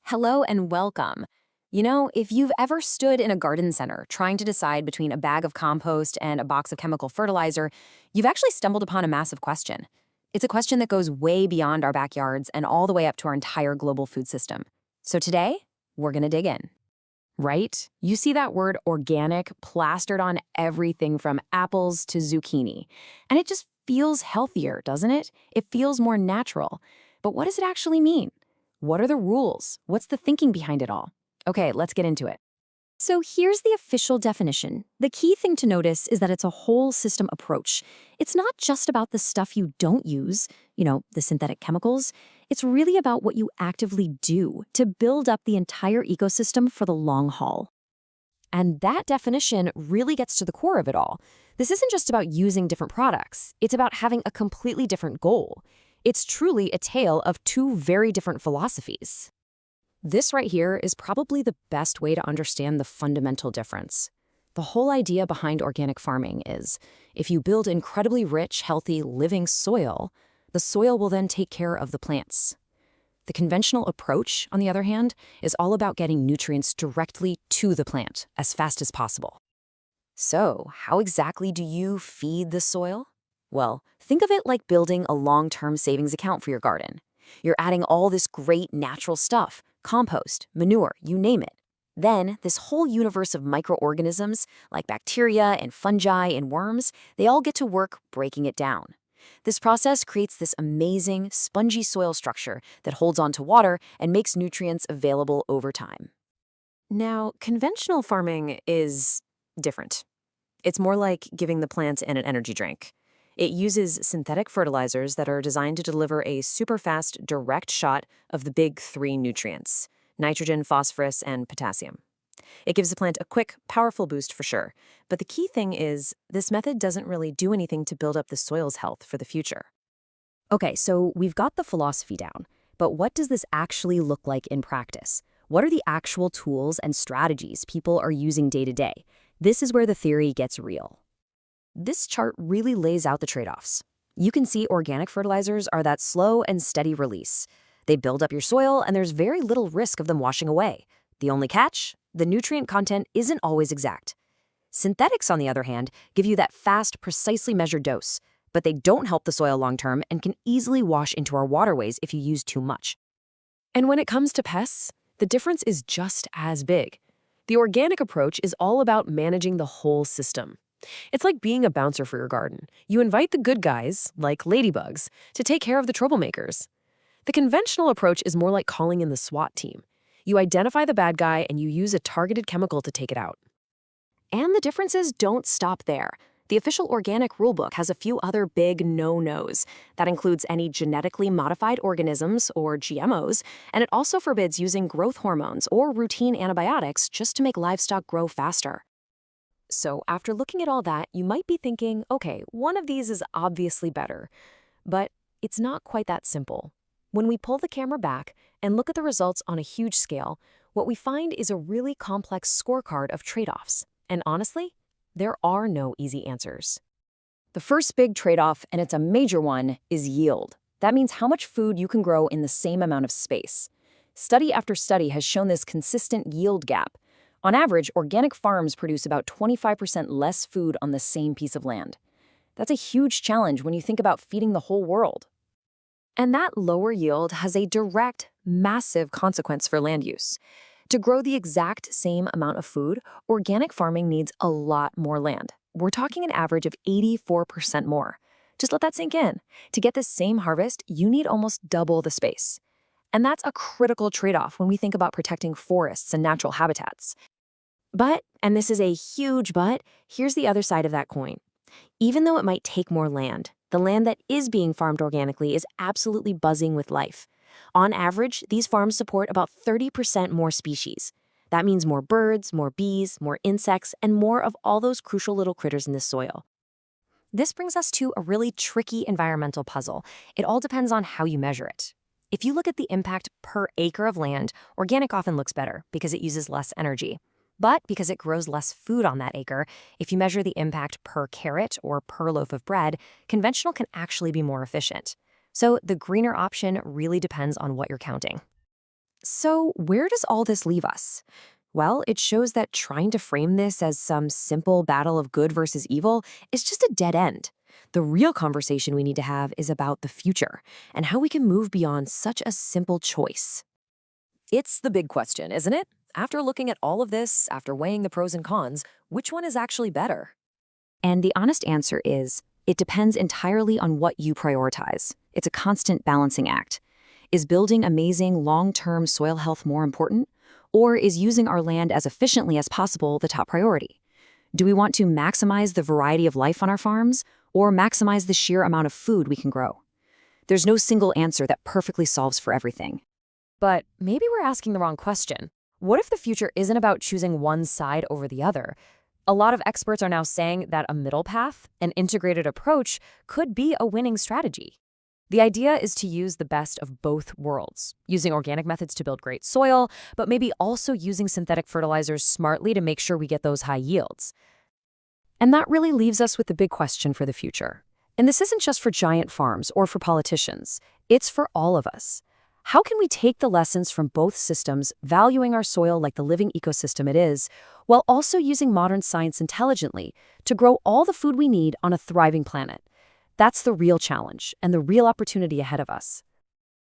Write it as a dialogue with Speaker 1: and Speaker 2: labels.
Speaker 1: Hello and welcome. If you've ever stood in a garden center trying to decide between a bag of compost and a box of chemical fertilizer, you've actually stumbled upon a massive question. It's a question that goes way beyond our backyards and all the way up to our entire global food system. So today, we're going to dig in. Right? You see that word organic plastered on everything from apples to zucchini. And it just feels healthier, doesn't it? It feels more natural. But what does it actually mean? What are the rules? What's the thinking behind it all? Okay, let's get into it.
Speaker 2: So here's the official definition. The key thing to notice is that it's a whole system approach. It's not just about the stuff you don't use, the synthetic chemicals. It's really about what you actively do to build up the entire ecosystem for the long haul. And that definition really gets to the core of it all. This isn't just about using different products. It's about having a completely different goal. It's truly a tale of two very different philosophies. This right here is probably the best way to understand the fundamental difference. The whole idea behind organic farming is, if you build incredibly rich, healthy, living soil, the soil will then take care of the plants. The conventional approach, on the other hand, is all about getting nutrients directly to the plant as fast as possible. So, how exactly do you feed the soil? Well, think of it like building a long-term savings account for your garden. You're adding all this great natural stuff, compost, manure, you name it. Then, this whole universe of microorganisms, like bacteria and fungi and worms, they all get to work breaking it down. This process creates this amazing, spongy soil structure that holds on to water and makes nutrients available over time. Now, conventional farming is different. It's more like giving the plant an energy drink. It uses synthetic fertilizers that are designed to deliver a super-fast, direct shot of the big three nutrients: nitrogen, phosphorus, and potassium. It gives the plant a quick, powerful boost for sure. But the key thing is, this method doesn't really do anything to build up the soil's health for the future. Okay, so we've got the philosophy down. But what does this actually look like in practice? What are the actual tools and strategies people are using day to day? This is where the theory gets real. This chart really lays out the trade-offs. You can see organic fertilizers are that slow and steady release. They build up your soil, and there's very little risk of them washing away. The only catch? The nutrient content isn't always exact. Synthetics, on the other hand, give you that fast, precisely measured dose, but they don't help the soil long-term and can easily wash into our waterways if you use too much. And when it comes to pests, the difference is just as big. The organic approach is all about managing the whole system. It's like being a bouncer for your garden. You invite the good guys, like ladybugs, to take care of the troublemakers. The conventional approach is more like calling in the SWAT team. You identify the bad guy and you use a targeted chemical to take it out. And the differences don't stop there. The official organic rulebook has a few other big no-nos. That includes any genetically modified organisms, or GMOs, and it also forbids using growth hormones or routine antibiotics just to make livestock grow faster. So after looking at all that, you might be thinking, okay, one of these is obviously better. But it's not quite that simple. When we pull the camera back and look at the results on a huge scale, what we find is a really complex scorecard of trade-offs. And honestly, there are no easy answers. The first big trade-off, and it's a major one, is yield. That means how much food you can grow in the same amount of space. Study after study has shown this consistent yield gap. On average, organic farms produce about 25% less food on the same piece of land. That's a huge challenge when you think about feeding the whole world. And that lower yield has a direct, massive consequence for land use. To grow the exact same amount of food, organic farming needs a lot more land. We're talking an average of 84% more. Just let that sink in. To get the same harvest, you need almost double the space. And that's a critical trade-off when we think about protecting forests and natural habitats. But, and this is a huge but, here's the other side of that coin. Even though it might take more land, the land that is being farmed organically is absolutely buzzing with life. On average, these farms support about 30% more species. That means more birds, more bees, more insects, and more of all those crucial little critters in the soil. This brings us to a really tricky environmental puzzle. It all depends on how you measure it. If you look at the impact per acre of land, organic often looks better because it uses less energy. But because it grows less food on that acre, if you measure the impact per carrot or per loaf of bread, conventional can actually be more efficient. So the greener option really depends on what you're counting.
Speaker 1: So, where does all this leave us? Well, it shows that trying to frame this as some simple battle of good versus evil is just a dead end. The real conversation we need to have is about the future and how we can move beyond such a simple choice. It's the big question, isn't it? After looking at all of this, after weighing the pros and cons, which one is actually better?
Speaker 2: And the honest answer is, it depends entirely on what you prioritize. It's a constant balancing act. Is building amazing long-term soil health more important? Or is using our land as efficiently as possible the top priority? Do we want to maximize the variety of life on our farms, or maximize the sheer amount of food we can grow? There's no single answer that perfectly solves for everything.
Speaker 1: But maybe we're asking the wrong question. What if the future isn't about choosing one side over the other? A lot of experts are now saying that a middle path, an integrated approach, could be a winning strategy. The idea is to use the best of both worlds, using organic methods to build great soil, but maybe also using synthetic fertilizers smartly to make sure we get those high yields. And that really leaves us with the big question for the future. And this isn't just for giant farms or for politicians. It's for all of us. How can we take the lessons from both systems, valuing our soil like the living ecosystem it is, while also using modern science intelligently to grow all the food we need on a thriving planet? That's the real challenge and the real opportunity ahead of us.